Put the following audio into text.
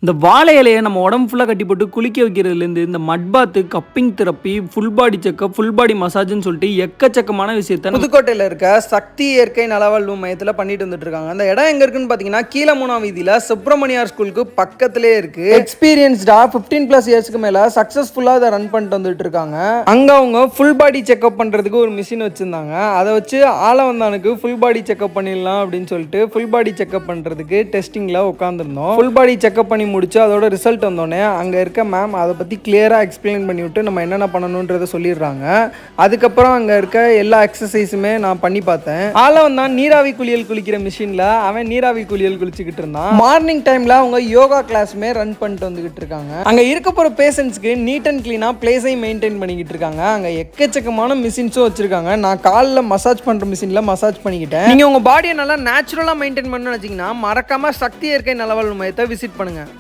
இந்த வாழை இலையை நம்ம உடம்பு ஃபுல்லாக கட்டி போட்டு குளிக்க வைக்கிறதுலேருந்து இந்த mud bath, cupping therapy, full body checkup, full body மசாஜ்னு சொல்லிட்டு எக்கச்சக்கமான விஷயத்த புதுக்கோட்டையில் இருக்க சக்தி இயற்கை நலவாழ்வு மையத்தில் பண்ணிட்டு வந்துட்டு இருக்காங்க. அந்த இடம் எங்க இருக்குன்னு பார்த்தீங்கன்னா கீழமுனா வீதியில் சுப்பிரமணியார் ஸ்கூலுக்கு பக்கத்திலே இருக்கு. எக்ஸ்பீரியன்ஸ்டா 15+ இயர்ஸ்க்கு மேல சக்சஸ்ஃபுல்லாக அதை ரன் பண்ணிட்டு வந்துட்டு இருக்காங்க. அங்க அவங்க ஃபுல் பாடி செக்அப் பண்றதுக்கு ஒரு மிஷின் வச்சிருந்தாங்க. அதை வச்சு ஆளவந்தானுக்கு ஃபுல் பாடி செக்அப் பண்ணிடலாம் அப்படின்னு சொல்லிட்டு ஃபுல் பாடி செக்அப் பண்றதுக்கு டெஸ்டிங்ல உட்காந்துருந்தோம். ஃபுல் பாடி செக்அப் பண்ணி முடிச்சு அதோட ரிசல்ட் வந்தோடனே அங்கே இருக்க மேம் அதை பற்றி கிளியராக எக்ஸ்பிளைன் பண்ணிவிட்டு நம்ம என்னென்ன பண்ணணுன்றதை சொல்லிடுறாங்க. அதுக்கப்புறம் அங்கே இருக்க எல்லா எக்ஸசைஸுமே நான் பண்ணி பார்த்தேன். ஆளவன் தான் நீராவி குளியல் குளிக்கிற மிஷினில் அவன் நீராவி குளியல் குளிச்சுக்கிட்டு இருந்தான். மார்னிங் டைமில் அவங்க யோகா கிளாஸுமே ரன் பண்ணிட்டு வந்துக்கிட்டு இருக்காங்க. அங்கே இருக்க போகிற பேஷண்ட்ஸ்க்கு நீட் அண்ட் க்ளீனாக பிளேஸையும் மெயின்டைன் பண்ணிக்கிட்டு இருக்காங்க. அங்கே எக்கச்சக்கமான மிஷின்ஸும் வச்சுருக்காங்க. நான் காலில் மசாஜ் பண்ணுற மிஷினில் மசாஜ் பண்ணிக்கிட்டேன். நீங்கள் உங்கள் பாடியை நல்லா நேச்சுரலாக மெயின்டைன் பண்ணணும்னு வச்சிங்கன்னா மறக்காமல் சக்தி இயற்கை நலவாழ்வு மையத்தை விசிட் பண்ணுங்கள்.